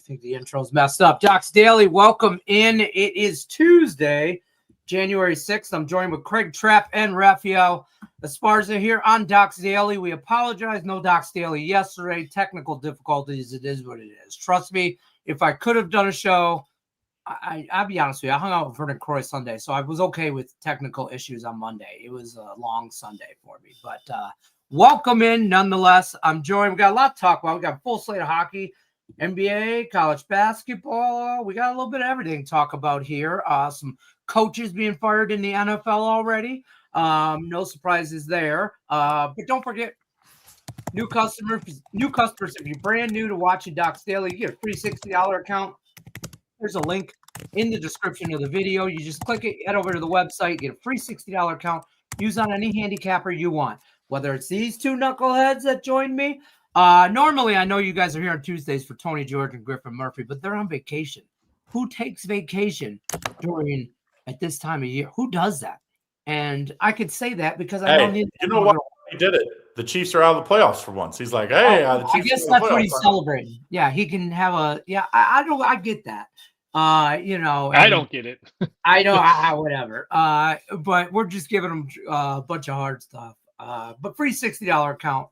think the intro's messed up. Docs Daily, welcome in. It is Tuesday, January 6th. I'm joined with Craig Trapp and Raphael Esparza here on Docs Daily. We apologize. No Docs Daily yesterday. Technical difficulties. It is what it is. Trust me, if I could have done a show, I'll be honest with you. I hung out with Vernon Croy Sunday, so I was okay with technical issues on Monday. It was a long Sunday for me. But welcome in nonetheless. I'm joined. We got a lot to talk about. We got a full slate of hockey, NBA, college basketball. We got a little bit of everything to talk about here. Some coaches being fired in the NFL already. No surprises there. But don't forget, new customers, if you're brand new to watching Docs Daily, you get a free $60 account. There's a link in the description of the video. You just click it, head over to the website, get a free $60 account. Use on any handicapper you want, whether it's these two knuckleheads that joined me. Normally, I know you guys are here on Tuesdays for Tony George and Griffin Murphy, but they're on vacation. Who takes vacation at this time of year? Who does that? And I could say that because I don't need. You know what? He did it. The Chiefs are out of the playoffs for once. He's like, hey, the Chiefs. I guess that's what he's celebrating. Yeah, he can have a. Yeah, I get that. I don't get it. I know, whatever. But we're just giving them a bunch of hard stuff. But free $60 account.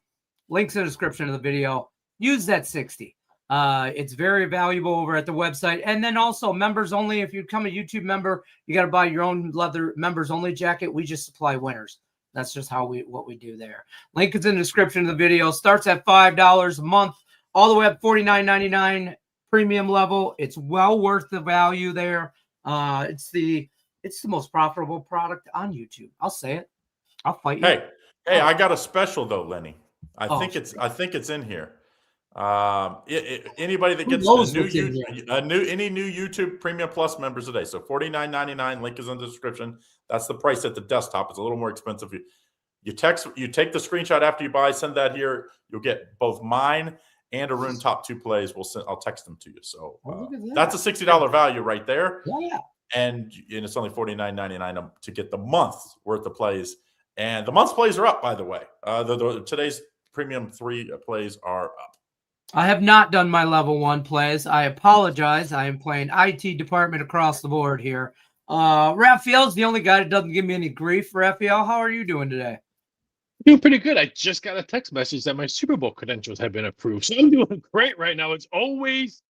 Links in the description of the video. Use that 60. It's very valuable over at the website. And then also members only. If you become a YouTube member, you got to buy your own leather members only jacket. We just supply winners. That's just what we do there. Link is in the description of the video. Starts at $5 a month, all the way up $49.99 premium level. It's well worth the value there. It's the most profitable product on YouTube. I'll say it. I'll fight you. Hey, I got a special though, Lenny. I think it's in here. Anybody that gets any new YouTube Premium Plus members today. So $49.99. Link is in the description. That's the price at the desktop. It's a little more expensive. You take the screenshot after you buy, send that here. You'll get both mine and Arun top 2 plays. I'll text them to you. So that's a $60 value right there. Yeah. And it's only $49.99 to get the month's worth of plays. And the month's plays are up, by the way. Today's Premium 3 plays are up. I have not done my level 1 plays. I apologize. I am playing IT department across the board here. Raphael's the only guy that doesn't give me any grief. Raphael, how are you doing today? Doing pretty good. I just got a text message that my Super Bowl credentials have been approved. So I'm doing great right now. It's always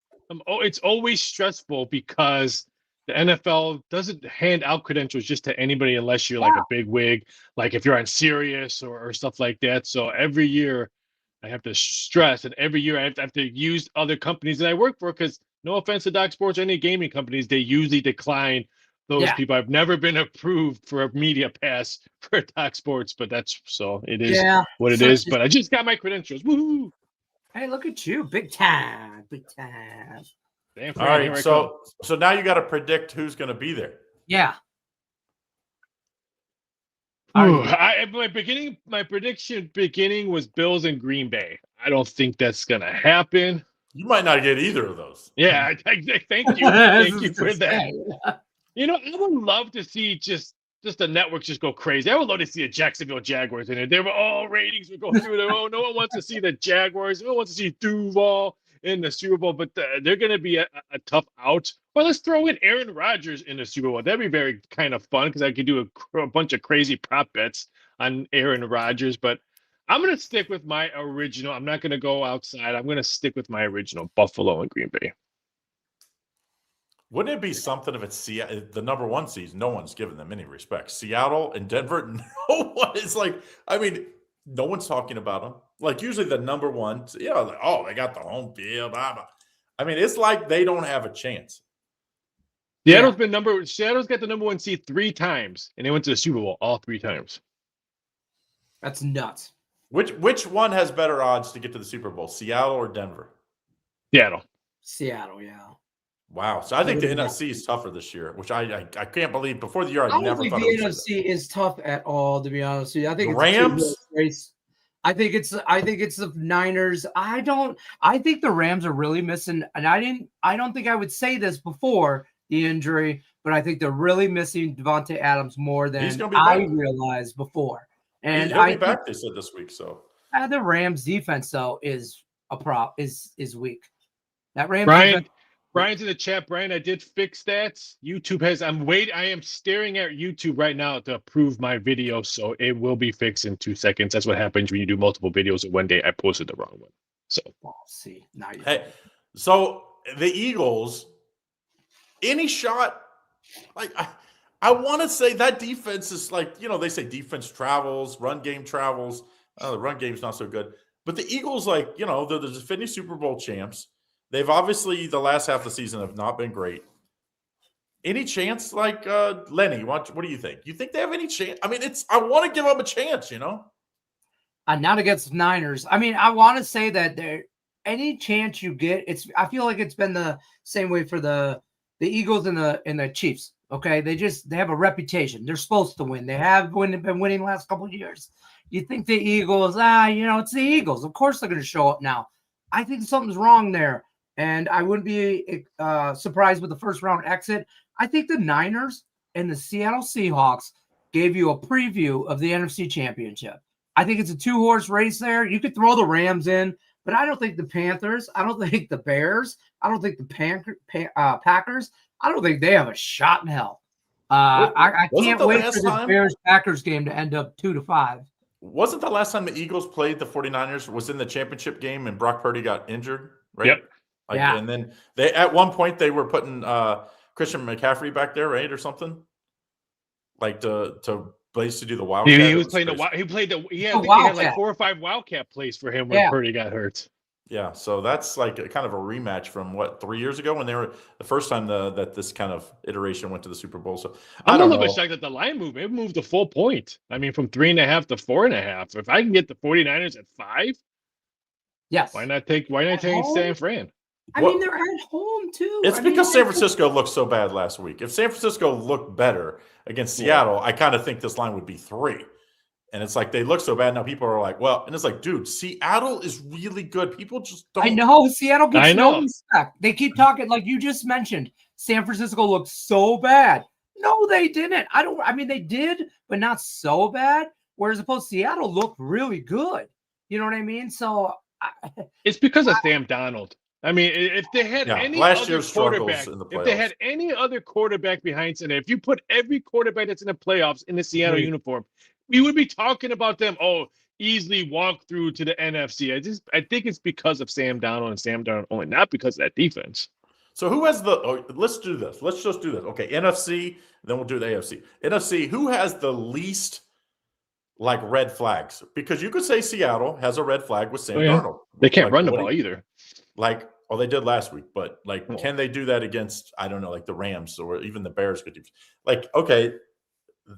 stressful because the NFL doesn't hand out credentials just to anybody unless you're like a big wig, like if you're on Sirius or stuff like that. So every year I have to stress, and every year I have to use other companies that I work for because no offense to Doc Sports, any gaming companies, they usually decline those people. I've never been approved for a media pass for Doc Sports, but it is what it is. But I just got my credentials. Woohoo! Hey, look at you. Big time. All right, so now you got to predict who's going to be there. Yeah. My prediction beginning was Bills and Green Bay. I don't think that's going to happen. You might not get either of those. Yeah, thank you. Thank you for that. I would love to see just the networks just go crazy. I would love to see the Jacksonville Jaguars in it. They were all ratings would go through there. Oh, no one wants to see the Jaguars. No one wants to see Duval in the Super Bowl, but they're going to be a tough out. Well, let's throw in Aaron Rodgers in the Super Bowl. That'd be very kind of fun because I could do a bunch of crazy prop bets on Aaron Rodgers. But I'm going to stick with my original. I'm not going to go outside. I'm going to stick with my original, Buffalo and Green Bay. Wouldn't it be something if it's the number 1 seed? No one's giving them any respect. Seattle and Denver, no one is no one's talking about them. Like usually the number 1, they got the home field. Blah, blah. I mean, it's like they don't have a chance. Seattle's got the number 1 seed 3 times, and they went to the Super Bowl all 3 times. That's nuts. Which one has better odds to get to the Super Bowl, Seattle or Denver? Seattle, yeah. Wow. So I think the NFC is tougher this year, which I can't believe. Before the year, I never thought the NFC is tough at all, to be honest with you. I think the Rams. I think it's the Niners. I think the Rams are really missing, and I don't think I would say this before the injury, but I think they're really missing Devontae Adams more than I realized before. And he'll be back, they said this week. So the Rams defense though is weak. That Rams Brian, Brian's in the chat. Brian, I did fix that. YouTube has. I am staring at YouTube right now to approve my video, so it will be fixed in 2 seconds. That's what happens when you do multiple videos in one day. I posted the wrong one. So, see, now you. Hey, so the Eagles, any shot, like I want to say that defense is like, they say defense travels, run game travels. The run game's not so good, but the Eagles, like, they're the defending Super Bowl champs. They've obviously the last half of the season have not been great. Any chance, like Lenny? What do you think? You think they have any chance? I mean, I want to give them a chance, Not against the Niners. I mean, I want to say that any chance you get, I feel like it's been the same way for the Eagles and the Chiefs. Okay, they have a reputation. They're supposed to win. They have been winning the last couple of years. You think the Eagles? It's the Eagles. Of course they're going to show up now. I think something's wrong there. And I wouldn't be surprised with the first round exit. I think the Niners and the Seattle Seahawks gave you a preview of the NFC Championship. I think it's a 2-horse race there. You could throw the Rams in, but I don't think the Panthers, I don't think the Bears, I don't think the Packers, I don't think they have a shot in hell. I can't wait for this Bears-Packers game to end up 2-5. Wasn't the last time the Eagles played the 49ers was in the championship game and Brock Purdy got injured, right? Yep. And then they at one point they were putting Christian McCaffrey back there, right, or something, like to Blaze to do the Wildcat. He was playing he had like 4 or 5 Wildcat plays for him when Purdy got hurt. Yeah, so that's like a kind of a rematch from 3 years ago when they were the first time that this kind of iteration went to the Super Bowl. So I'm a little bit shocked that the line moved. It moved a full point. I mean, from 3.5 to 4.5. If I can get the 49ers at 5, yes. Why not take San Fran? I mean, they're at home too. It's because San Francisco looked so bad last week. If San Francisco looked better against Seattle, I kind of think this line would be 3. And it's like they look so bad now. People are like, well, and it's like, dude, Seattle is really good. People just don't. I know Seattle gets no respect. They keep talking like you just mentioned. San Francisco looked so bad. No, they didn't. They did, but not so bad. Whereas opposed Seattle looked really good. You know what I mean? So it's because of Sam Darnold. I mean, if they had any other quarterback, if they had any other quarterback behind Cincinnati, if you put every quarterback that's in the playoffs in the Seattle uniform, we would be talking about them. Easily walk through to the NFC. I think it's because of Sam Darnold and Sam Darnold only, not because of that defense. So who has let's do this. Let's just do this. Okay, NFC, then we'll do the AFC. NFC, who has the least like red flags? Because you could say Seattle has a red flag with Sam Darnold. They can't run the ball either. Like, they did last week, but can they do that against, I don't know, like the Rams or even the Bears could do? Like, okay,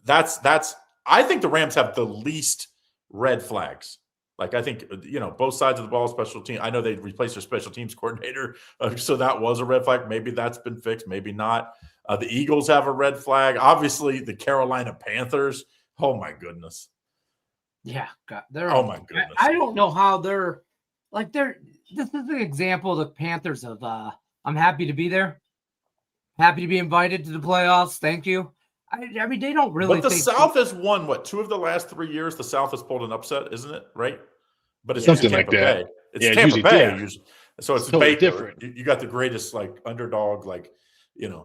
that's I think the Rams have the least red flags. Like, I think, both sides of the ball, special team. I know they replaced their special teams coordinator, so that was a red flag. Maybe that's been fixed, maybe not. The Eagles have a red flag. Obviously, the Carolina Panthers. Oh my goodness. Yeah, God, oh my goodness. I don't know how they're. This is the example of the Panthers of I'm happy to be there. Happy to be invited to the playoffs. Thank you. I mean, they don't really. But the South has won, 2 of the last 3 years? The South has pulled an upset, isn't it? Right? But it's something Tampa like that. Bay. It's Tampa Bay usually. So it's totally Baker. Different. You got the greatest underdog, you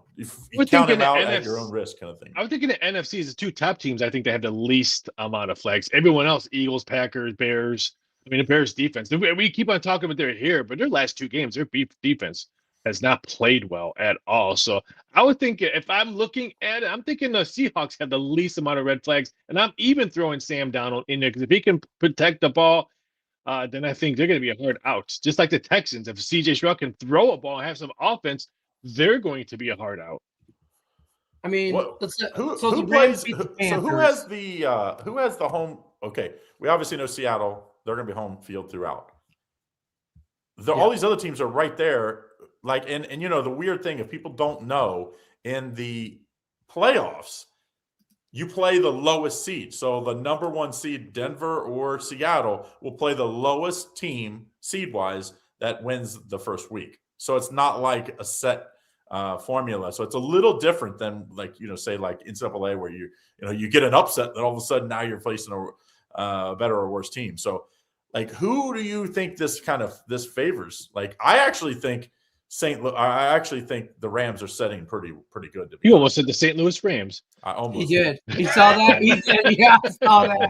count them out at your own risk kind of thing. I'm thinking the NFC is the 2 top teams. I think they have the least amount of flags. Everyone else, Eagles, Packers, Bears. I mean, the Bears defense, we keep on talking about they're here, but their last 2 games, their defense has not played well at all. So I would think if I'm looking at it, I'm thinking the Seahawks have the least amount of red flags. And I'm even throwing Sam Darnold in there because if he can protect the ball, then I think they're going to be a hard out. Just like the Texans, if CJ Stroud can throw a ball and have some offense, they're going to be a hard out. I mean, who has the home? Okay, we obviously know Seattle. They're going to be home field throughout. All these other teams are right there. Like, and the weird thing, if people don't know, in the playoffs, you play the lowest seed. So the number 1 seed, Denver or Seattle, will play the lowest team seed-wise that wins the first week. So it's not like a set formula. So it's a little different than say like NCAA where you get an upset that all of a sudden now you're facing a better or worse team. So like, who do you think this favors? Like, I actually think I actually think the Rams are setting pretty good. To be You almost said the St. Louis Rams. I almost He did. He saw that. He did. Yeah, I saw that.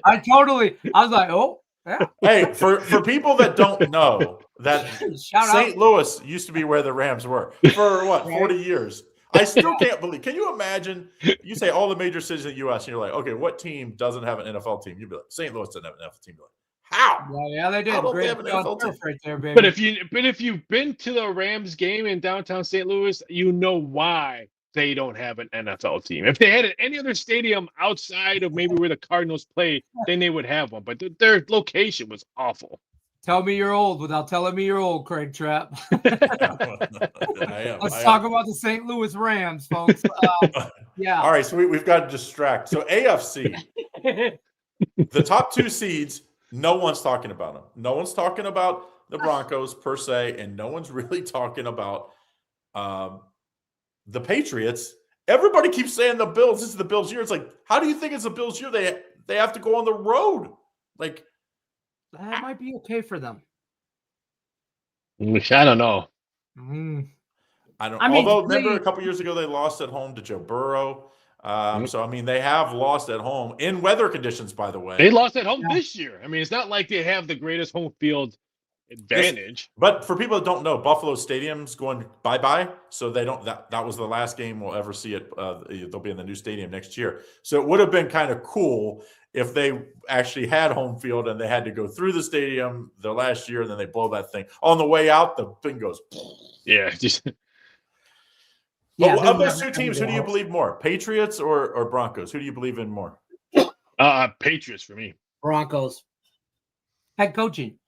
I was like, oh, yeah. Hey, for people that don't know, that St. Louis used to be where the Rams were for 40 years. I still can't believe. Can you imagine? You say all the major cities in the U.S. and you're like, okay, what team doesn't have an NFL team? You'd be like, St. Louis doesn't have an NFL team. You're like, how? Yeah, they did. Great right there, baby. But if you've been to the Rams game in downtown St. Louis, you know why they don't have an NFL team. If they had any other stadium outside of maybe where the Cardinals play, then they would have one. But their location was awful. Tell me you're old without telling me you're old, Craig Trapp. I am. Let's talk about the St. Louis Rams, folks. Yeah. All right, so we've got to distract. So AFC, the top 2 seeds, no one's talking about them. No one's talking about the Broncos per se, and no one's really talking about the Patriots. Everybody keeps saying the Bills. This is the Bills' year. It's like, how do you think it's the Bills' year? They have to go on the road. Like, that might be okay for them. I don't know. Although remember a couple years ago they lost at home to Joe Burrow. So I mean they have lost at home in weather conditions. By the way, they lost at home this year. I mean, it's not like they have the greatest home field advantage. But for people that don't know, Buffalo Stadium's going bye-bye, so they don't. That was the last game we'll ever see it. They'll be in the new stadium next year. So it would have been kind of cool if they actually had home field and they had to go through the stadium the last year, and then they blow that thing on the way out. The thing goes. Yeah, just. But of those 2 teams, who do you believe more, Patriots or Broncos? Who do you believe in more? Patriots for me. Broncos. Head coaching.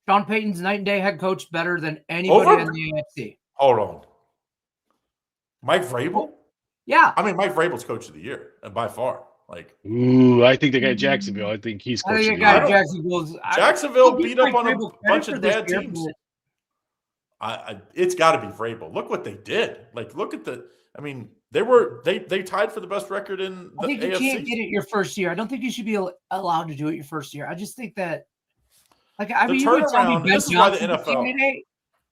Sean Payton's night and day head coach, better than anybody in the AFC. Hold on. Mike Vrabel? Yeah. I mean, Mike Vrabel's coach of the year, and by far. Like, I think they got Jacksonville. I think he's coach of the year. Jacksonville beat up on a bunch of bad teams. It's got to be Vrabel. Look what they did. Like, look at I mean, they tied for the best record in the AFC. I think you can't get it your first year. I don't think you should be allowed to do it your first year. I just think that, like, I mean, this is why the NFL.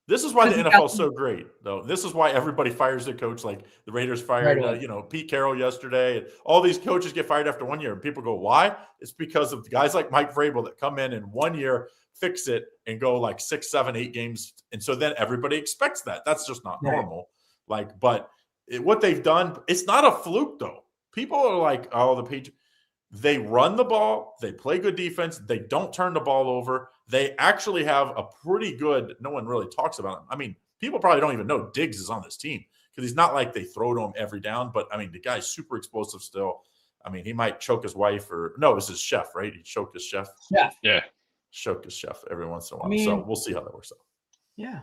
This is why the NFL is so great, though. This is why everybody fires their coach. Like the Raiders fired, Pete Carroll yesterday. And all these coaches get fired after 1 year. And people go, why? It's because of guys like Mike Vrabel that come in 1 year, fix it, and go like 6, 7, 8 games. And so then everybody expects that. That's just not normal. Like, but what they've done, it's not a fluke, though. People are like, oh, the Patriots. They run the ball. They play good defense. They don't turn the ball over. They actually have a pretty good – no one really talks about him. I mean, people probably don't even know Diggs is on this team because he's not like they throw to him every down. But, I mean, the guy's super explosive still. I mean, he might choke his wife it was his chef, right? He choked his chef. Yeah. Choked his chef every once in a while. So we'll see how that works out. Yeah.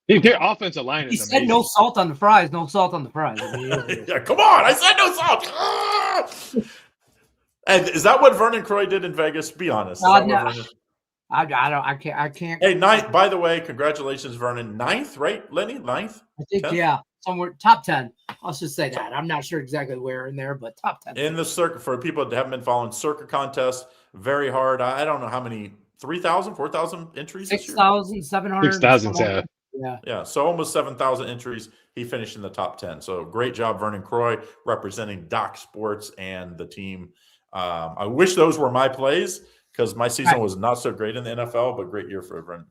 Their offensive line is amazing. He said no salt on the fries. No salt on the fries. I mean, yeah, come on. I said no salt. And is that what Vernon Croy did in Vegas? Be honest. No. I can't. Hey, 9th. By the way, congratulations, Vernon. 9th, right, Lenny? 9th? I think 10th? Yeah, somewhere top 10. Let's just say that. I'm not sure exactly where in there, but top 10. In the circuit, for people that haven't been following circuit contest, very hard. I don't know how many 3,000, 4,000 entries. 6,700. 6,000. Yeah. So almost 7,000 entries. He finished in the top 10. So great job, Vernon Croy, representing Doc Sports and the team. I wish those were my plays because my season was not so great in the NFL, but great year for Vernon.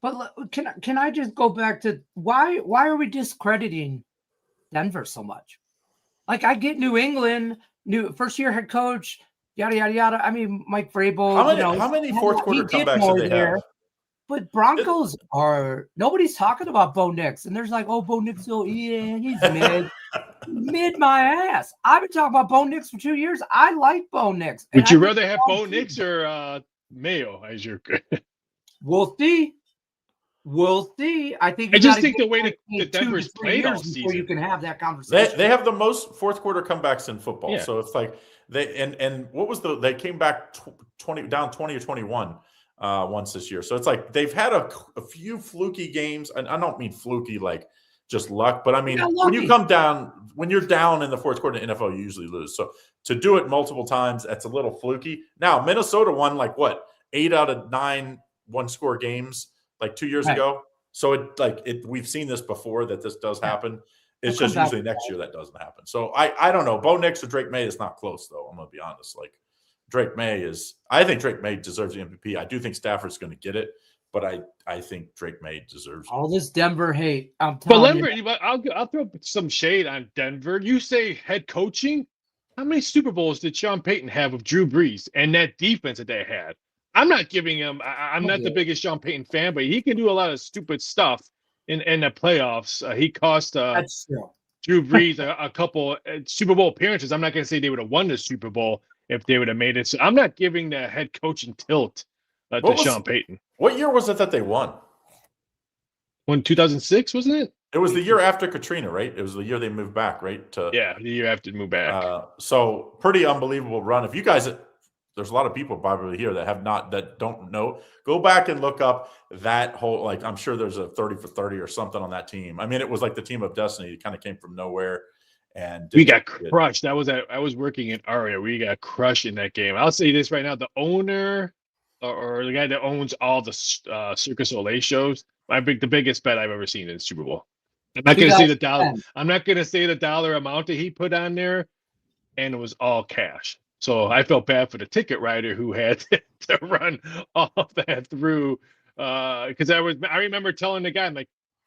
But can I just go back to why are we discrediting Denver so much? Like, I get New England, new first year head coach, yada yada yada. I mean, Mike Vrabel. How many fourth quarter comebacks did they have? But Broncos nobody's talking about Bo Nix, and there's like, oh, Bo Nix, he's mid. Mid my ass. I've been talking about Bo Nix for 2 years. I like Bo Nix. Would you rather have Bo Nix or Mayo as your? We'll see. I think. I just think the way that Denver's played all season, before you can have that conversation. They have the most fourth quarter comebacks in football. Yeah. So it's like and what was they came back 20 or 21 once this year. So it's like they've had a few fluky games, and I don't mean fluky like just luck, but I mean when you're down in the fourth quarter in the NFL, you usually lose. So to do it multiple times, that's a little fluky. Now Minnesota won 8 out of 9 one-score games like 2 years ago. So we've seen this before that this does happen. It's just usually next year that doesn't happen. So I don't know. Bo Nix or Drake May is not close though. I'm gonna be honest. Like I think Drake May deserves the MVP. I do think Stafford's going to get it, but I think Drake May deserves all this Denver hate. I'm telling you. I'll throw some shade on Denver. You say head coaching. How many Super Bowls did Sean Payton have with Drew Brees and that defense that they had? I'm not giving him. I'm not the biggest Sean Payton fan, but he can do a lot of stupid stuff in the playoffs. He cost Drew Brees a couple Super Bowl appearances. I'm not going to say they would have won the Super Bowl if they would have made it. So I'm not giving the head coaching tilt to Sean Payton. What year was it that they won? When 2006, wasn't it? It was the year after Katrina, right? It was the year they moved back, right? The year after they moved back. So pretty unbelievable run. If you guys, there's a lot of people probably here that don't know. Go back and look up that whole, I'm sure there's a 30 for 30 or something on that team. I mean, it was like the team of destiny. It kind of came from nowhere. And we got crushed. I was working in Aria. We got crushed in that game. I'll say this right now: the owner or the guy that owns all the Circus Olay shows, the biggest bet I've ever seen in the Super Bowl. I'm not going to say the dollar. I'm not going to say the dollar amount that he put on there, and it was all cash. So I felt bad for the ticket writer who had to run all that through. Because I remember telling the guy,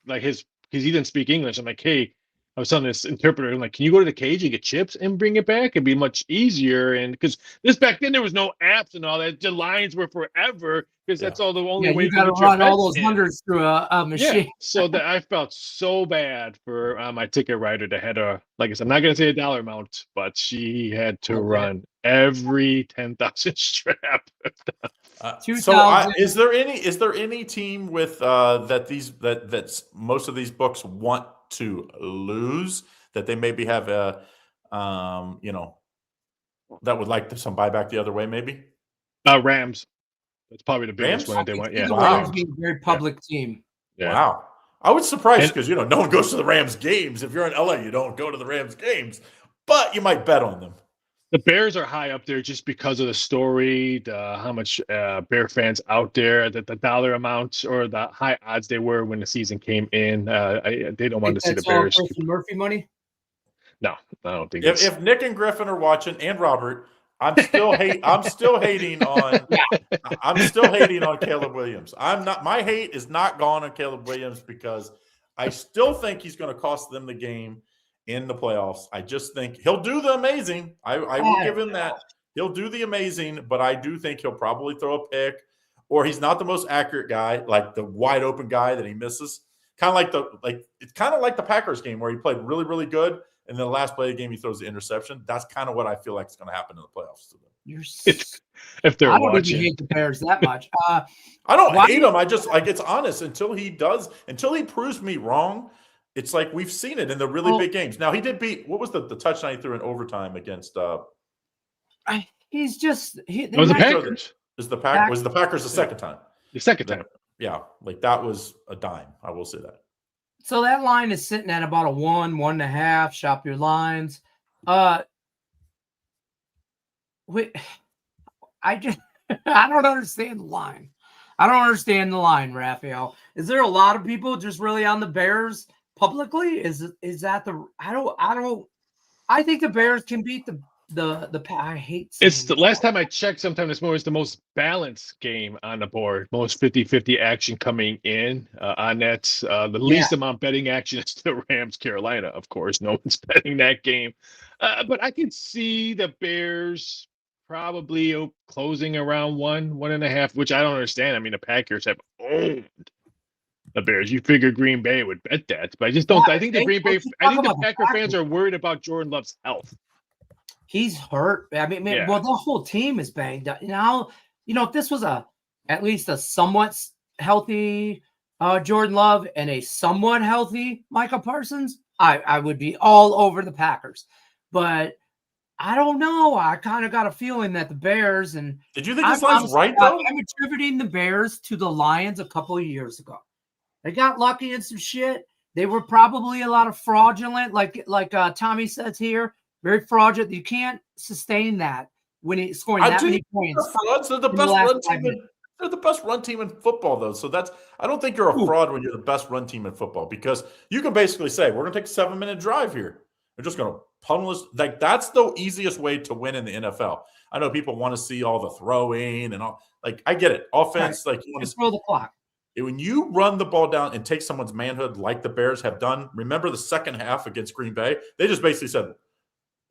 because he didn't speak English. I'm like, hey. I was telling this interpreter, I'm like, can you go to the cage and get chips and bring it back? It'd be much easier. And because back then there was no apps and all that. The lines were forever because that's all the only way you got to run all those hundreds through a machine. Yeah. So that I felt so bad for my ticket writer that had like I said, I'm not going to say a dollar amount, but she had to run every 10,000 strap. Is there any team with that most of these books want to lose that they maybe have that would like some buyback the other way maybe? Rams. That's probably the biggest one that they want. Yeah, Rams being a very public team. Yeah. Wow. I was surprised because no one goes to the Rams games. If you're in LA, you don't go to the Rams games, but you might bet on them. The Bears are high up there just because of the story, how much Bear fans out there, the dollar amounts or the high odds they were when the season came in. They don't want to see the Bears. Murphy money? No, I don't think. If Nick and Griffin are watching, and Robert, I'm still hating on. I'm still hating on Caleb Williams. My hate is not gone on Caleb Williams because I still think he's going to cost them the game in the playoffs. I just think he'll do the amazing. I will give him that. He'll do the amazing, but I do think he'll probably throw a pick, or he's not the most accurate guy, like the wide open guy that he misses. It's kind of like the Packers game where he played really, really good, and then the last play of the game he throws the interception. That's kind of what I feel like is going to happen in the playoffs to them. If they're watching. I don't even hate the Bears that much. I don't hate him. I just it's honest until he proves me wrong. It's like we've seen it in the really big games. Now he did beat. What was the touchdown he threw in overtime against? He's just. It was the Packers. Was the Packers the second time? The second time. Yeah, that was a dime. I will say that. So that line is sitting at about a 1.5. Shop your lines. I don't understand the line. I don't understand the line, Raphael. Is there a lot of people just really on the Bears? Publicly, is that the I think the Bears can beat the I hate it's the last time I checked sometime this morning. It's the most balanced game on the board, most 50-50 action coming in on that. The least amount betting action is the Rams Carolina, of course. No one's betting that game, but I can see the Bears probably closing around 1.5, which I don't understand. I mean, the Packers have owned the Bears. You figure Green Bay would bet that, but I just don't. I think the Packer fans are worried about Jordan Love's health. He's hurt. I mean, well, the whole team is banged up. Now, if this was at least a somewhat healthy Jordan Love and a somewhat healthy Micah Parsons, I would be all over the Packers. But I don't know. I kind of got a feeling that the Bears and did you think this line's right though? I'm attributing the Bears to the Lions a couple of years ago. They got lucky in some shit. They were probably a lot of fraudulent, like Tommy says here, very fraudulent. You can't sustain that when it's scoring that many points. Frauds are the best run team. They're the best run team in football, though. So I don't think you're a fraud when you're the best run team in football, because you can basically say, we're going to take a 7-minute drive here. We're just going to pummel us. Like, that's the easiest way to win in the NFL. I know people want to see all the throwing and all. Like, I get it. Offense, right. like, you want to throw the clock. When you run the ball down and take someone's manhood like the Bears have done, remember the second half against Green Bay? They just basically said,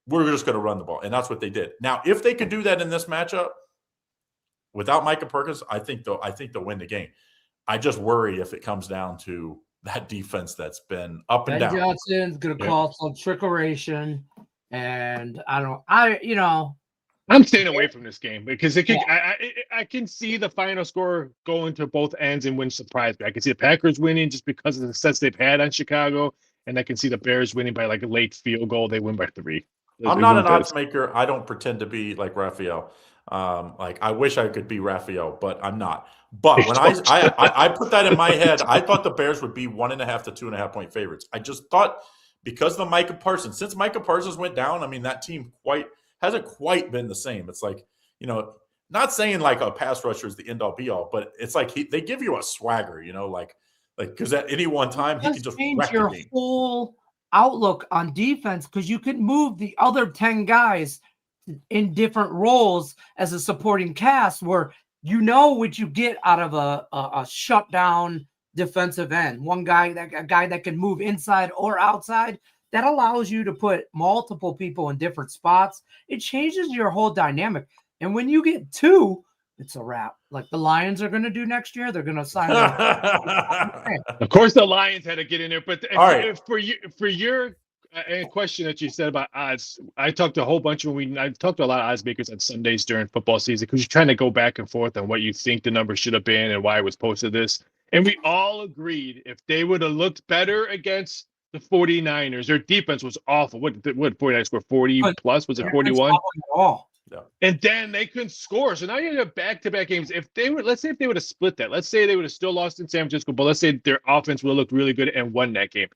we're just going to run the ball. And that's what they did. Now, if they could do that in this matchup without Micah Parsons, I think they'll win the game. I just worry if it comes down to that defense that's been up and down. Johnson's going to call some trickeration. And I'm staying away from this game because I can see the final score going to both ends and win surprise me. I can see the Packers winning just because of the success they've had on Chicago, and I can see the Bears winning by like a late field goal. They win by 3. I'm not an odds maker. I don't pretend to be like Raphael. Like, I wish I could be Raphael, but I'm not. But when I put that in my head, I thought the Bears would be 1.5 to 2.5 point favorites. I just thought because of Micah Parsons, since Micah Parsons went down, I mean, that team hasn't quite been the same. It's like, not saying like a pass rusher is the end all be all, but it's like they give you a swagger, like because at any one time he can just change wreck your the game. whole outlook on defense, because you could move the other 10 guys in different roles as a supporting cast, where what you get out of a shutdown defensive end. A guy that can move inside or outside. That allows you to put multiple people in different spots. It changes your whole dynamic. And when you get 2, it's a wrap. Like the Lions are going to do next year. They're going to sign Of course, the Lions had to get in there. But for your question that you said about odds, I talked to a whole bunch I talked to a lot of odds makers on Sundays during football season, because you're trying to go back and forth on what you think the number should have been and why it was posted this. And we all agreed if they would have looked better against the 49ers, their defense was awful. What 49ers score 40 plus? Was it 41? Yeah. And then they couldn't score. So now you have back-to-back games. Let's say if they would have split that, let's say they would have still lost in San Francisco, but let's say their offense would have looked really good and won that game.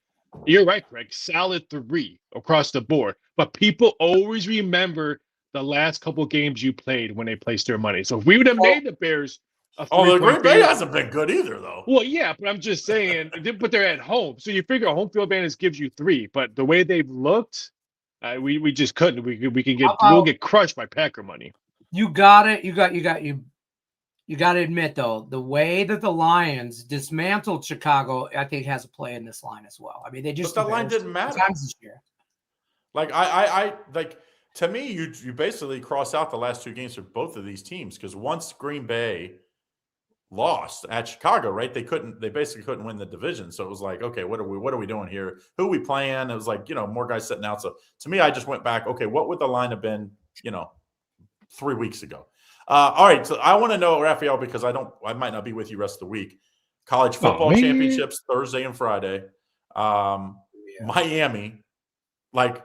You're right, Craig. Solid 3 across the board. But people always remember the last couple games you played when they placed their money. So if we would have made the Bears the Green Bay hasn't been good either, though. Well, yeah, but I'm just saying, but they're at home. So you figure a home field advantage gives you 3. But the way they've looked, we just couldn't. We'll get crushed by Packer money. You got it. You got to admit, though, the way that the Lions dismantled Chicago, I think has a play in this line as well. I mean, but the line didn't matter this year. Like I like, to me, you basically cross out the last 2 games for both of these teams, because once Green Bay lost at Chicago, right? They basically couldn't win the division. So it was like, okay, what are we doing here? Who are we playing? It was like, more guys sitting out. So to me, I just went back, okay, what would the line have been, 3 weeks ago? All right. So I want to know, Raphael, because I might not be with you rest of the week. College football championships Thursday and Friday. Miami, like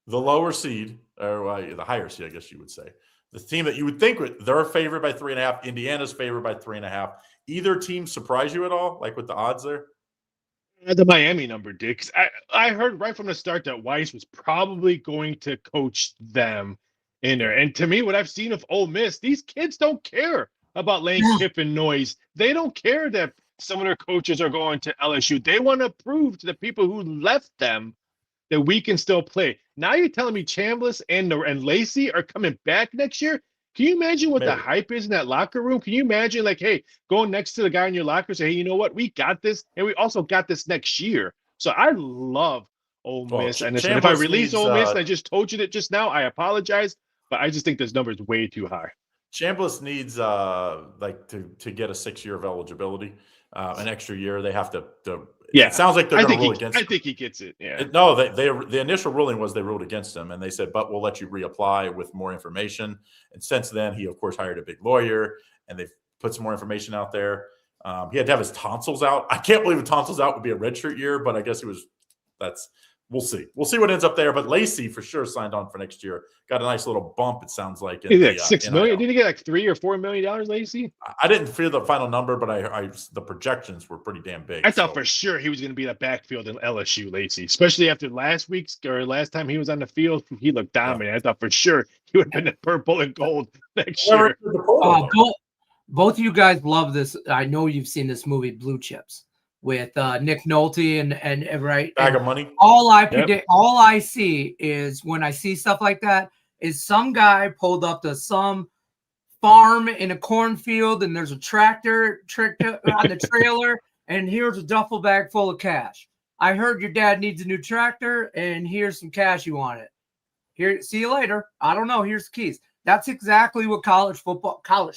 the lower seed, or the higher seed, I guess you would say. The team that you would think they're favored by 3.5. Indiana's favored by 3.5. Either team surprise you at all, like with the odds there? The Miami number did. 'Cause I heard right from the start that Weiss was probably going to coach them in there. And to me, what I've seen of Ole Miss, these kids don't care about Lane Kiffin noise. They don't care that some of their coaches are going to LSU. They want to prove to the people who left them that we can still play. Now you're telling me Chambliss and Lacey are coming back next year? Can you imagine what the hype is in that locker room? Can you imagine, like, hey, going next to the guy in your locker, say, hey, you know what? We got this, and we also got this next year. So I love Ole Miss. And if I release Ole Miss, and I just told you that just now, I apologize, but I just think this number is way too high. Chambliss needs to get a 6 year of eligibility, an extra year. They have to. It sounds like they're going to rule against him. I think he gets it. Yeah. No, the initial ruling was they ruled against him, and they said, but we'll let you reapply with more information. And since then, he of course hired a big lawyer, and they've put some more information out there. He had to have his tonsils out. I can't believe the tonsils out would be a redshirt year, but I guess we'll see. We'll see what ends up there. But Lacey for sure signed on for next year. Got a nice little bump, it sounds like. He's like $6 million. Did he get like $3 or $4 million, Lacey? I didn't feel the final number, but the projections were pretty damn big. I thought for sure he was going to be in the backfield in LSU, Lacey, especially after last time he was on the field. He looked dominant. I thought for sure he would have been in purple and gold next year. both of you guys love this. I know you've seen this movie, Blue Chips, with Nick Nolte and right. Bag and of money. all I see is when I see stuff like that is some guy pulled up to some farm in a cornfield and there's a tractor on the trailer and here's a duffel bag full of cash. I heard your dad needs a new tractor and here's some cash you want it. Here, see you later. I don't know. Here's the keys. That's exactly what college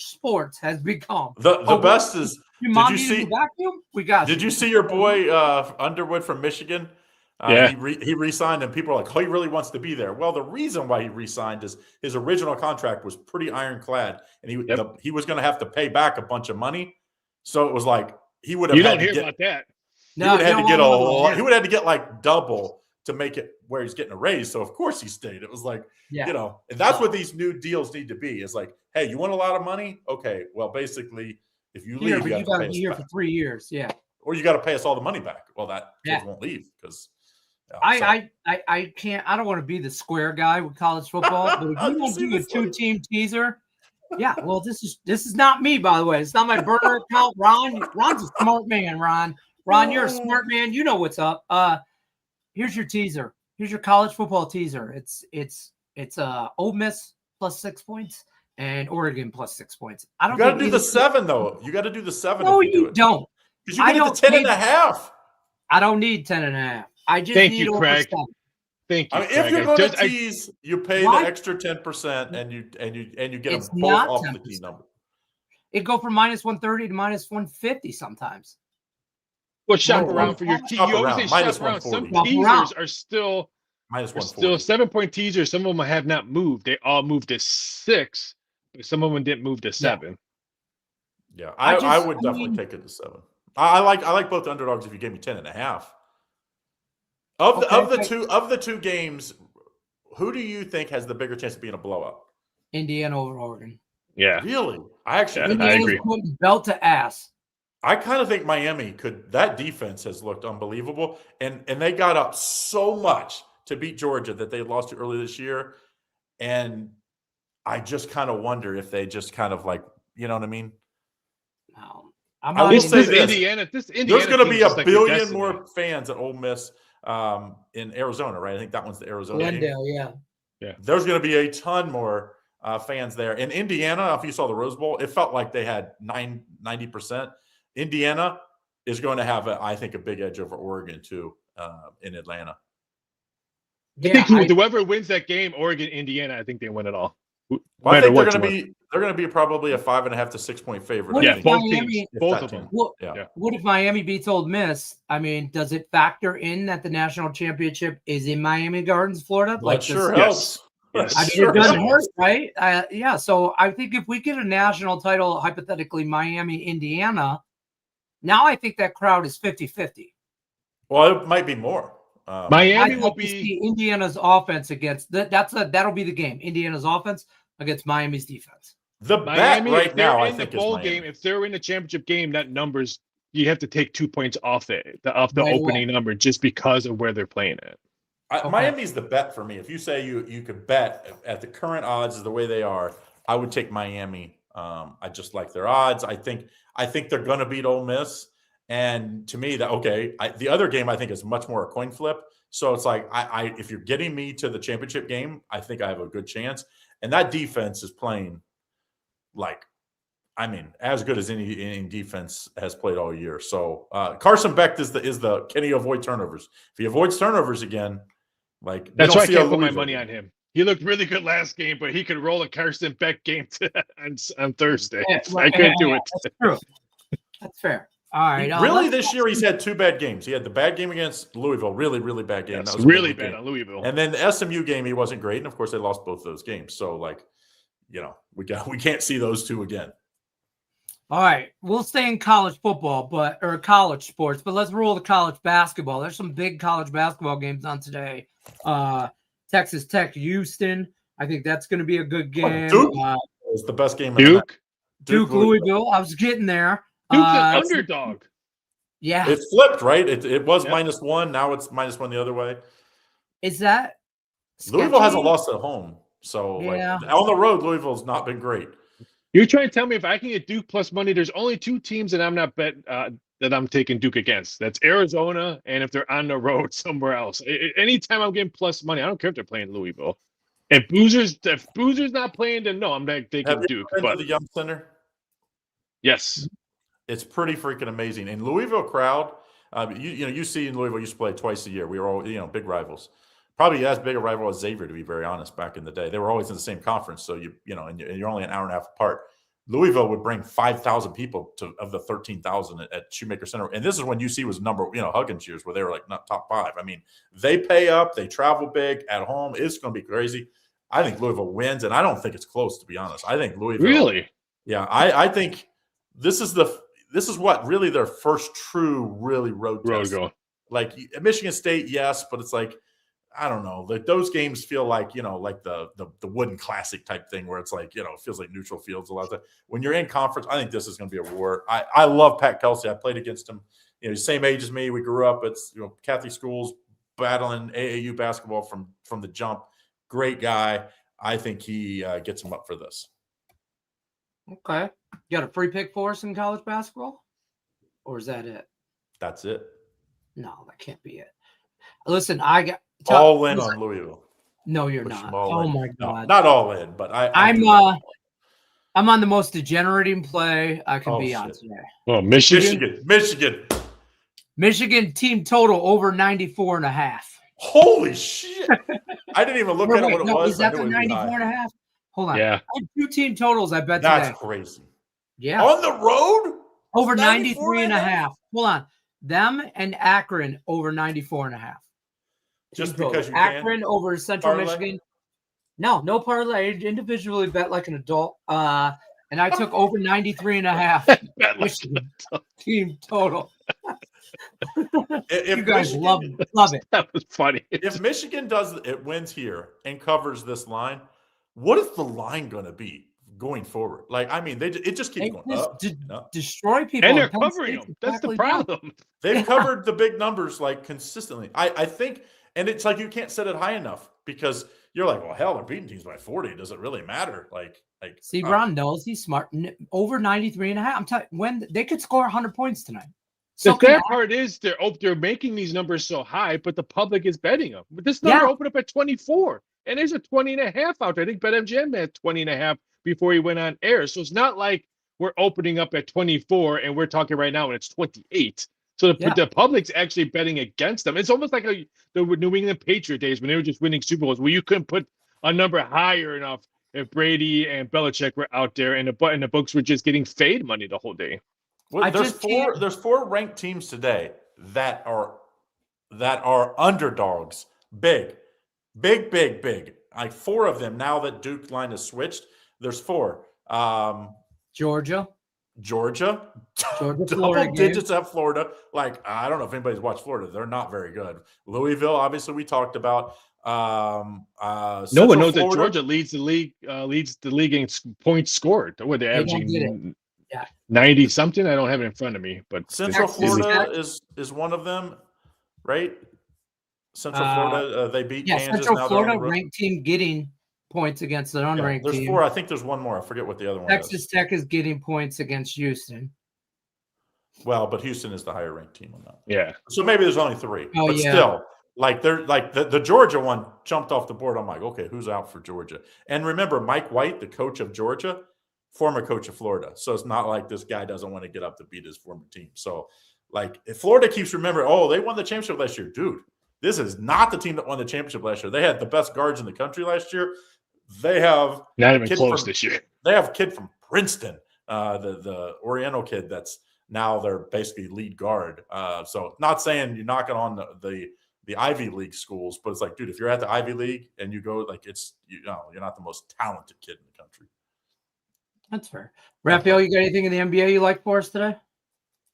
sports has become. The best is, did you see vacuum? We got. Did you see your boy Underwood from Michigan? Yeah. He re-signed, and people are like, "Oh, he really wants to be there." Well, the reason why he re-signed is his original contract was pretty ironclad, and he was going to have to pay back a bunch of money. So it was like he would have. You don't hear about that. He would have had to get a lot. He would have had to get like double to make it where he's getting a raise. So of course he stayed. It was like, and that's what these new deals need to be. It's like, hey, you want a lot of money? Okay, well, basically, if you leave, you got to be here for 3 years. Yeah, or you got to pay us all the money back. Well, that kids won't leave because. I can't. I don't want to be the square guy with college football, but if you don't do a 2-team teaser, well, this is not me, by the way. It's not my burner account. Ron's a smart man. Ron, you're a smart man. You know what's up. Here's your teaser. Here's your college football teaser. It's Ole Miss plus 6 points and Oregon plus 6 points. I don't. You got to do the 7 though. You got to do the 7. No, you don't. Because you get the 10.5. I don't need 10.5. I just Thank need you, Craig. Thank you. I mean, if you're going to tease, you pay the extra 10%, and you get them both off 10%. The key number. It go from minus 130 to minus 150 sometimes. Well, shop around for your tease. You always say shop around. Some teasers are still minus 140. Still 7-point teasers. Some of them have not moved. They all moved to 6, but some of them didn't move to 7. Yeah, I would definitely take it to 7. I like both underdogs if you gave me 10.5. Of the two games, who do you think has the bigger chance of being a blowout? Indiana over Oregon. Yeah, really. I agree. Belt to ass. I kind of think Miami could. That defense has looked unbelievable, and they got up so much to beat Georgia that they lost to early this year, and I just kind of wonder if they just kind of like, you know what I mean? No, I will say this. Indiana. There's going to be a billion more fans at Ole Miss. In Arizona, right? I think that one's the Arizona Glendale, game. Yeah. There's going to be a ton more fans there. In Indiana, if you saw the Rose Bowl, it felt like they had 90%. Indiana is going to have, I think, a big edge over Oregon too in Atlanta. I think whoever wins that game, Oregon, Indiana, I think they win it all. Well, I think they're going to be probably a 5.5 to 6 point favorite. Yeah, both teams, both of them. What if Miami beats Ole Miss? I mean, does it factor in that the national championship is in Miami Gardens, Florida? That sure helps. Yes. I mean, it doesn't hurt, right? So I think if we get a national title, hypothetically, Miami, Indiana, now I think that crowd is 50-50. Well, it might be more. Miami will be Indiana's offense against that'll be the game. Indiana's offense against Miami's defense. The bet right now, I think, the bowl game. If they're in the championship game, that numbers you have to take 2 points off the opening number just because of where they're playing it. Miami's the bet for me. If you say you could bet at the current odds the way they are, I would take Miami. I just like their odds. I think they're going to beat Ole Miss. And to me, the other game I think is much more a coin flip. So it's like if you're getting me to the championship game, I think I have a good chance. And that defense is playing as good as any defense has played all year. So Carson Beck is the can he avoid turnovers? If he avoids turnovers again, that's why I can't put my money on him. He looked really good last game, but he could roll a Carson Beck game on Thursday. I couldn't do it. That's true. That's fair. All right. Really, this year he's had 2 bad games. He had the bad game against Louisville, really, really bad game. That was really bad on Louisville. And then the SMU game, he wasn't great, and of course they lost both those games. So, we can't see those 2 again. All right, we'll stay in college football, or college sports, but let's roll to college basketball. There's some big college basketball games on today. Texas Tech, Houston. I think that's going to be a good game. Duke is the best game. Duke, Louisville. I was getting there. Duke's an underdog. Yeah. It flipped, right? It was -1. Now it's -1 the other way. Is that sketchy? Louisville hasn't lost at home. So on the road, Louisville's not been great. You're trying to tell me if I can get Duke plus money, there's only 2 teams that I'm not that I'm taking Duke against. That's Arizona, and if they're on the road somewhere else. Anytime I'm getting plus money, I don't care if they're playing Louisville. If Boozer's not playing, then no, I'm not taking Have you Duke. been But to the Yum Center? yes, It's pretty freaking amazing. And Louisville crowd, you see in Louisville used to play twice a year. We were all big rivals. Probably as big a rival as Xavier, to be very honest. Back in the day, they were always in the same conference, so and you're only an hour and a half apart. Louisville would bring 5,000 people of the 13,000 at Shoemaker Center, and this is when UC was hug and cheers, where they were like not top 5. I mean, they pay up, they travel big at home. It's going to be crazy. I think Louisville wins, and I don't think it's close, to be honest. I think Louisville. Really? Yeah, I think this is what really their first true really road test. Like Michigan State, yes, but it's like, I don't know. Like those games feel like, like the Wooden Classic type thing where it's like, it feels like neutral fields a lot of time. When you're in conference, I think this is going to be a war. I love Pat Kelsey. I played against him. He's same age as me. We grew up at Catholic schools, battling AAU basketball from the jump. Great guy. I think he gets him up for this. Okay. You got a free pick for us in college basketball? Or is that it? That's it. No, that can't be it. Listen, I got all in on Louisville. No, you're not. Oh my God. No, not all in, but I'm on the most degenerating play I can be on today. Oh, Michigan. Michigan team total over 94.5. Holy shit. I didn't even look at what it was. Is that the 94.5? Hold on. Yeah. I had 2 team totals, I bet That's today. crazy. Yeah. On the road? Over 93.5. Hold on. Them and Akron over 94.5. Just because you Akron over Central Michigan. No parlay. Individually bet like an adult. And I took over 93.5 Michigan team total. If you guys Michigan, love it. That was funny. If Michigan wins here and covers this line, what is the line going to be going forward? Like, I mean, it just keeps going up. Destroy people. And they're covering them. That's the problem. They've covered the big numbers like consistently. I think, and it's like you can't set it high enough because you're like, well, hell, they're beating teams by 40. Does it really matter? See, Ron knows he's smart. Over 93.5. I'm telling you, when they could score 100 points tonight. The bad part is they're making these numbers so high, but the public is betting them. But this number opened up at 24, and there's a 20.5 out there. I think BetMGM had 20.5 before he went on air. So it's not like we're opening up at 24 and we're talking right now and it's 28. So the public's actually betting against them. It's almost like the New England Patriot days when they were just winning Super Bowls, where you couldn't put a number higher enough if Brady and Belichick were out there, and the books were just getting fade money the whole day. Well, there's 4 ranked teams today that are underdogs, big. Like 4 of them now that Duke line has switched. There's 4. Georgia, double digits at Florida. Like, I don't know if anybody's watched Florida. They're not very good. Louisville, obviously, we talked about. No one knows that Georgia leads the league in points scored. What they're averaging 90 something. I don't have it in front of me, but Central Florida is one of them, right? Central Florida, they beat Kansas. Central Florida ranked team getting points against an unranked team. There's 4. I think there's one more. I forget what the other one is. Texas Tech is getting points against Houston. Well, but Houston is the higher ranked team on that. Yeah. So maybe there's only 3. But still, like they're like the Georgia one jumped off the board. I'm like, okay, who's out for Georgia? And remember, Mike White, the coach of Georgia, former coach of Florida. So it's not like this guy doesn't want to get up to beat his former team. So, like, if Florida keeps remembering, they won the championship last year, dude. This is not the team that won the championship last year. They had the best guards in the country last year. They have not even close this year. They have a kid from Princeton, the Oriental kid that's now their basically lead guard. So not saying you're knocking on the Ivy League schools, but it's like, dude, if you're at the Ivy League and you go, like, you're not the most talented kid in the country. That's fair. Raphael, you got anything in the NBA you like for us today?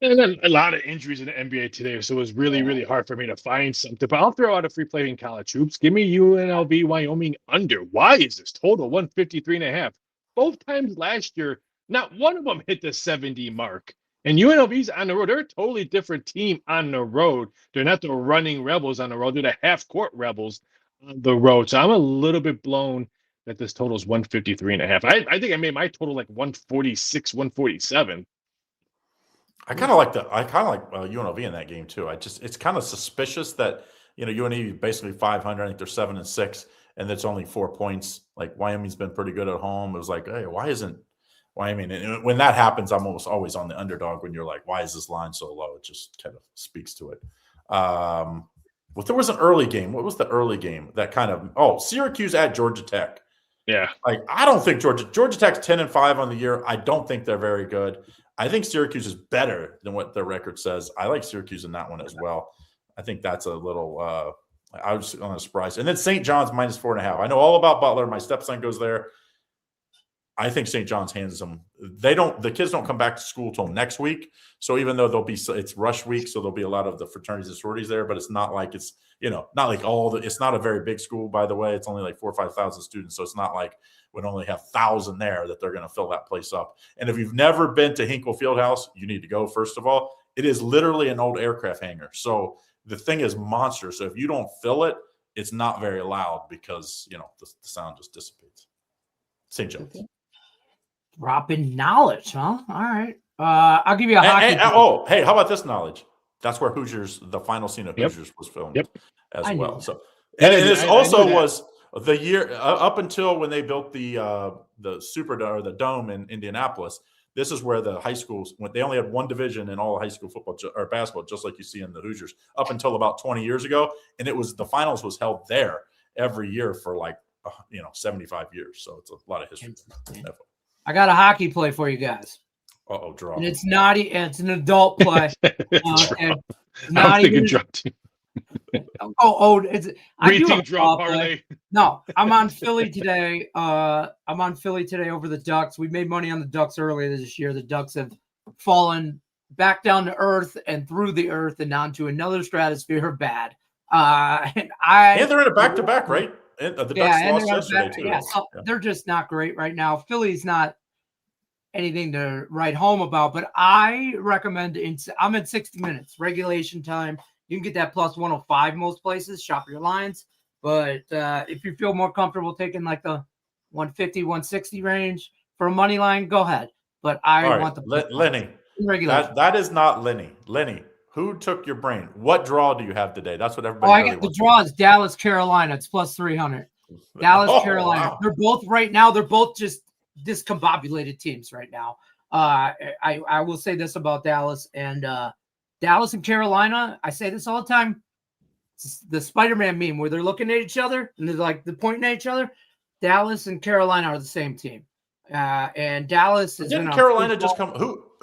And then a lot of injuries in the NBA today, so it was really, really hard for me to find something. But I'll throw out a free play in college hoops. Give me UNLV Wyoming under. Why is this total 153.5? Both times last year, not one of them hit the 70 mark. And UNLV's on the road. They're a totally different team on the road. They're not the running Rebels on the road. They're the half-court Rebels on the road. So I'm a little bit blown that this total is 153.5. I think I made my total like 146, 147. I kind of like UNLV in that game too. It's kind of suspicious that UNLV basically 500. I think they're 7-6, and it's only 4 points. Like Wyoming's been pretty good at home. It was like, hey, why isn't Wyoming? And when that happens, I'm almost always on the underdog. When you're like, why is this line so low? It just kind of speaks to it. Well, there was an early game. What was the early game that kind of? Syracuse at Georgia Tech. Yeah, like I don't think Georgia Tech's 10-5 on the year. I don't think they're very good. I think Syracuse is better than what their record says. I like Syracuse in that one as well. I think that's a little I was on a surprise. And then St. John's -4.5. I know all about Butler. My stepson goes there. I think St. John's hands them. The kids don't come back to school till next week. So even though it's rush week, so there'll be a lot of the fraternities and sororities there, but it's not like it's not a very big school, by the way. It's only like 4,000 or 5,000 students. So it's not like we'd only have 1,000 there that they're going to fill that place up. And if you've never been to Hinkle Fieldhouse, you need to go. First of all, it is literally an old aircraft hangar. So the thing is monstrous. So if you don't fill it, it's not very loud because the sound just dissipates. St. John's. Dropping knowledge, huh? All right. I'll give you a hockey. Hey, how about this knowledge? That's where the final scene of Hoosiers was filmed as well. So, and this also was the year up until when they built the Superdome or the Dome in Indianapolis. This is where the high schools went. They only had one division in all high school football or basketball, just like you see in the Hoosiers, up until about 20 years ago. And the finals was held there every year for 75 years. So it's a lot of history. I got a hockey play for you guys. Draw. And it's not. It's an adult play. And not even dropped. It's Rating draw parlay. No, I'm on Philly today. I'm on Philly today over the Ducks. We made money on the Ducks earlier this year. The Ducks have fallen back down to earth and through the earth and onto another stratosphere of bad. And they're in a back-to-back, right? And the Ducks lost yesterday too. Yeah, so they're just not great right now. Philly's not anything to write home about, but I recommend I'm in 60 minutes regulation time. You can get that plus 105 most places. Shop your lines, but if you feel more comfortable taking like the 150, 160 range for a money line, go ahead. But I want the Lenny. That is not Lenny. Lenny, who took your brain? What draw do you have today? That's what everybody. I got the draw is Dallas, Carolina. It's plus 300. Dallas, Carolina. Wow. They're both right now. They're both just discombobulated teams right now. I will say this about Dallas and Carolina. I say this all the time. It's the Spider-Man meme where they're looking at each other and they're pointing at each other. Dallas and Carolina are the same team. And Dallas is. Didn't Carolina just come?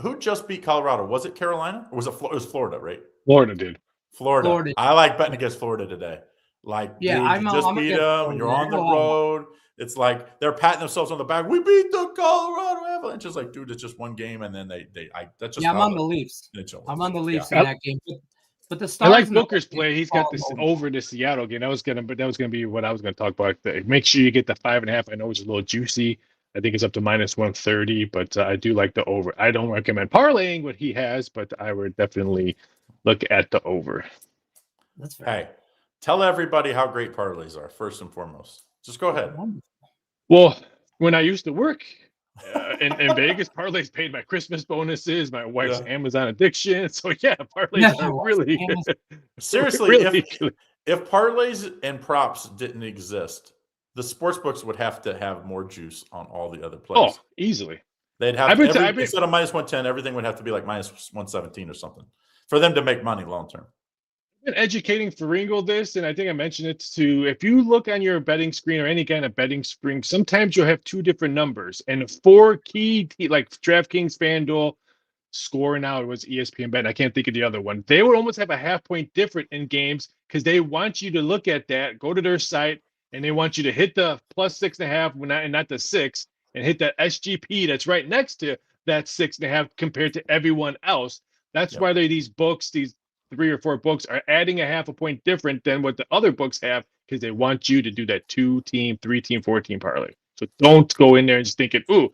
Who just beat Colorado? Was it Carolina or was it Florida? Right? Florida did. Florida. I like betting against Florida today. You just beat them, and you're on the road. It's like they're patting themselves on the back. We beat the Colorado Avalanche. It's like, dude, it's just one game, and then I'm on the Leafs. I'm on the Leafs in that game. But the Stars, I like Booker's play. He's got this over the Seattle game. That was gonna be what I was gonna talk about. Make sure you get the 5.5. I know it's a little juicy. I think it's up to -130, but I do like the over. I don't recommend parlaying what he has, but I would definitely look at the over. That's fair. Hey, tell everybody how great parlays are, first and foremost. Just go ahead. Well, when I used to work in Vegas, parlays paid my Christmas bonuses, my wife's Amazon addiction. So, parlays are really seriously, really if parlays and props didn't exist, the sports books would have to have more juice on all the other plays. Oh, easily. They'd have instead of -110, everything would have to be like -117 or something for them to make money long term. I've been educating Faringo this, and I think I mentioned it too. If you look on your betting screen or any kind of betting screen, sometimes you'll have two different numbers. And 4 key, like DraftKings, FanDuel, Score now, it was ESPN Bet. I can't think of the other one. They would almost have a half point different in games because they want you to look at that, go to their site, and they want you to hit the +6.5 and not the 6, and hit that SGP that's right next to that 6.5 compared to everyone else. That's why these books, these 3 or 4 books, are adding a half a point different than what the other books have because they want you to do that 2-team, 3-team, 4-team parlay. So don't go in there and just thinking, ooh,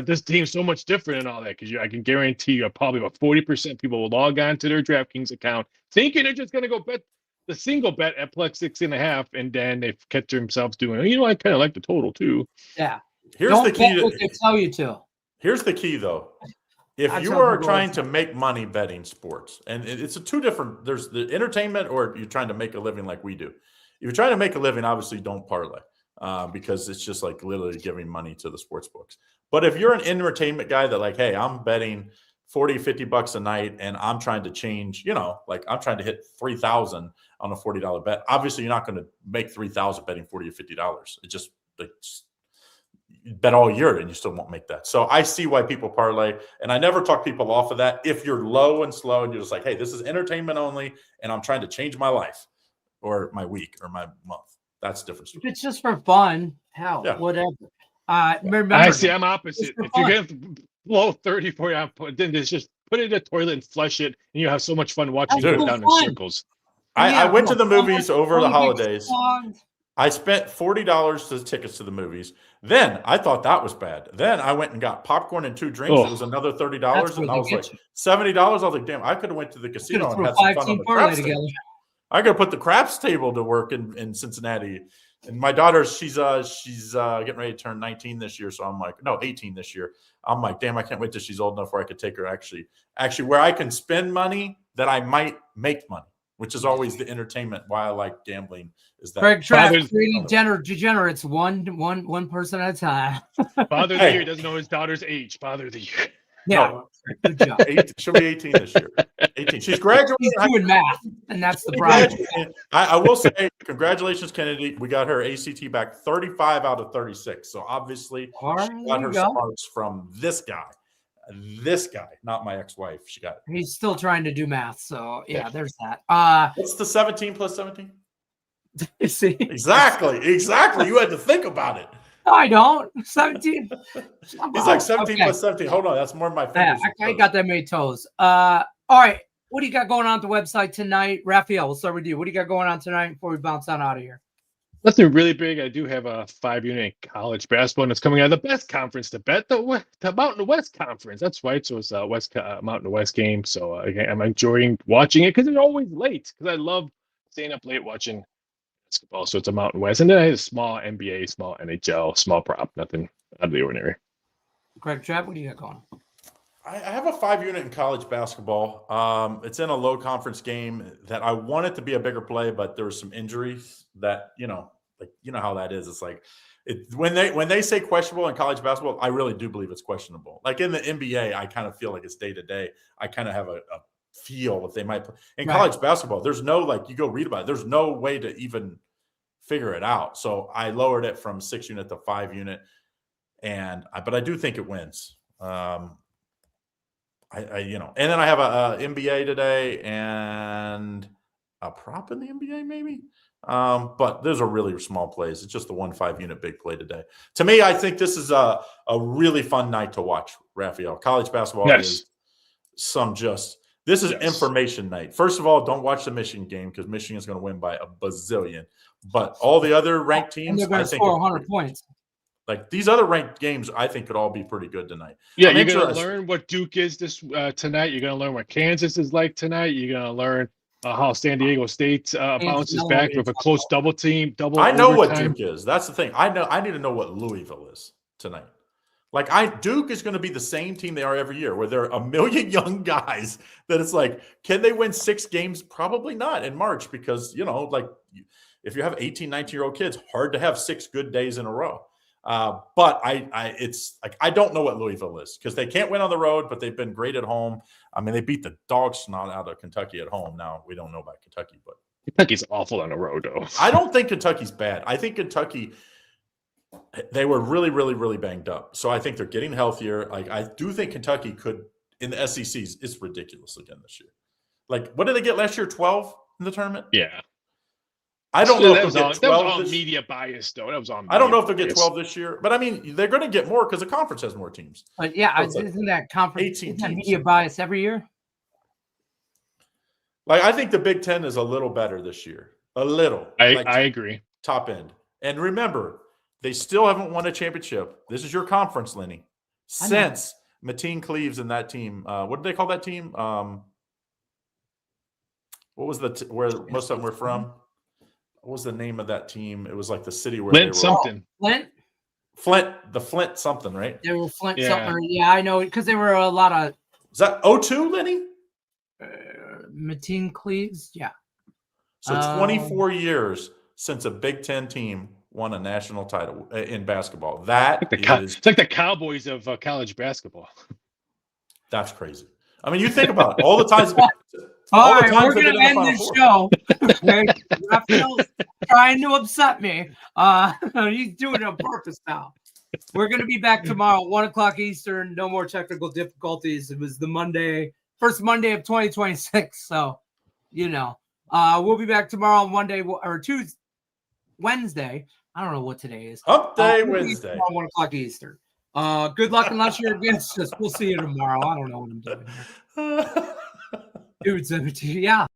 this team's so much different and all that, because I can guarantee you probably about 40% people will log on to their DraftKings account thinking they're just going to go bet the single bet at plus 6.5, and then they catch themselves doing, I kind of like the total too. Yeah. Here's Don't the key. bet what they tell you to. Here's the key, though. If That's you how are people trying always to make money betting sports, and it's a two different, there's the entertainment or you're trying to make a living like we do. If you're trying to make a living, obviously don't parlay because it's just like literally giving money to the sports books. But if you're an entertainment guy that like, hey, I'm betting 40, 50 bucks a night and I'm trying to change, like I'm trying to hit 3,000 on a $40 bet. Obviously, you're not going to make 3,000 betting $40 or $50. It just you bet all year and you still won't make that. So I see why people parlay, and I never talk people off of that. If you're low and slow and you're just like, hey, this is entertainment only, and I'm trying to change my life or my week or my month, that's different. If it's just for fun, hell, whatever. Remember, I'm opposite. If you get below 30, 40, then just put it in the toilet and flush it, and you have so much fun watching it go down in circles. I went to the movies over the holidays. I spent $40 to tickets to the movies. Then I thought that was bad. Then I went and got popcorn and 2 drinks. It was another $30, and I was like $70. I was like, damn, I could have went to the casino and had some fun on the craps table. I could have put the craps table to work in Cincinnati. And my daughter, she's getting ready to turn 19 this year. So I'm like, no, 18 this year. I'm like, damn, I can't wait till she's old enough where I could take her actually where I can spend money that I might make money, which is always the entertainment. Why I like gambling is that Craig Trapp creating degenerates one person at a time. Father of the year doesn't know his daughter's age. Father of the year. Yeah, no. Good job. She'll be 18 this year. 18. She's graduating. She's doing math, and that's the problem. I will say, congratulations, Kennedy. We got her ACT back 35 out of 36. So obviously, she got her smarts from this guy. This guy, not my ex-wife. She got it. He's still trying to do math. So yeah, there's that. What's the 17 plus 17? You see? Exactly. You had to think about it. I don't. 17. He's like 17 plus 17. Hold on. That's more of my fingers. I got that many toes. All right. What do you got going on at the website tonight? Raphael, we'll start with you. What do you got going on tonight before we bounce on out of here? Nothing really big. I do have a 5-unit college basketball, and it's coming out of the best conference to bet, the Mountain West Conference. That's right. So it's a Mountain West game. So I'm enjoying watching it because it's always late because I love staying up late watching basketball. So it's a Mountain West. And then I had a small NBA, small NHL, small prop, nothing out of the ordinary. Craig Trapp, what do you got going? I have a 5-unit in college basketball. It's in a low conference game that I want it to be a bigger play, but there were some injuries that, how that is. It's like when they say questionable in college basketball, I really do believe it's questionable. Like in the NBA, I kind of feel like it's day to day. I kind of have a feel if they might play. In college basketball, there's no, you go read about it. There's no way to even figure it out. So I lowered it from 6-unit to 5-unit, but I do think it wins. And then I have a NBA today and a prop in the NBA maybe. But those are really small plays. It's just the 1 5-unit big play today. To me, I think this is a really fun night to watch, Raphael. College basketball is this is information night. First of all, don't watch the Michigan game because Michigan is going to win by a bazillion. But all the other ranked teams, they're going to score 100 points. Like these other ranked games, I think could all be pretty good tonight. Yeah, you're going to learn what Duke is tonight. You're going to learn what Kansas is like tonight. You're going to learn how San Diego State bounces back with a close double team. I know what Duke is. That's the thing. I need to know what Louisville is tonight. Duke is going to be the same team they are every year, where there are a million young guys that it's like, can they win 6 games? Probably not in March because, if you have 18, 19-year-old kids, hard to have 6 good days in a row. But I don't know what Louisville is because they can't win on the road, but they've been great at home. I mean, they beat the dog snot out of Kentucky at home. Now we don't know about Kentucky, but Kentucky's awful on the road, though. I don't think Kentucky's bad. I think Kentucky, they were really, really, really banged up. So I think they're getting healthier. I do think Kentucky could in the SECs. It's ridiculous again this year. What did they get last year? 12 in the tournament? Yeah. I don't know if they'll get 12. That was all media bias, though. That was all. I don't know if they'll get 12 this year, but I mean, they're going to get more because the conference has more teams. But yeah, isn't that conference? Isn't that media bias every year? I think the Big Ten is a little better this year. A little. I agree. Top end. And remember, they still haven't won a championship. This is your conference, Lenny. Since Mateen Cleaves and that team. What did they call that team? What what was where most of them were from? What was the name of that team? It was like the city where Flint they were. something. Flint something, right? They were Flint Yeah. something. Yeah, I know because they were a lot of. Is that 02, Lenny? Mateen Cleaves, yeah. So 24 years since a Big Ten team won a national title in basketball. It's like the Cowboys of college basketball. That's crazy. I mean, you think about it. All the times. All right, we're going to end this show. Okay? Raphael's trying to upset me. He's doing it on purpose now. We're going to be back tomorrow, 1 o'clock Eastern. No more technical difficulties. It was the first Monday of 2026. So, we'll be back tomorrow on Wednesday. I don't know what today is. Hump Day Wednesday. 1 o'clock Eastern. Good luck unless you're against us. We'll see you tomorrow. I don't know what I'm doing here. Dude, yeah.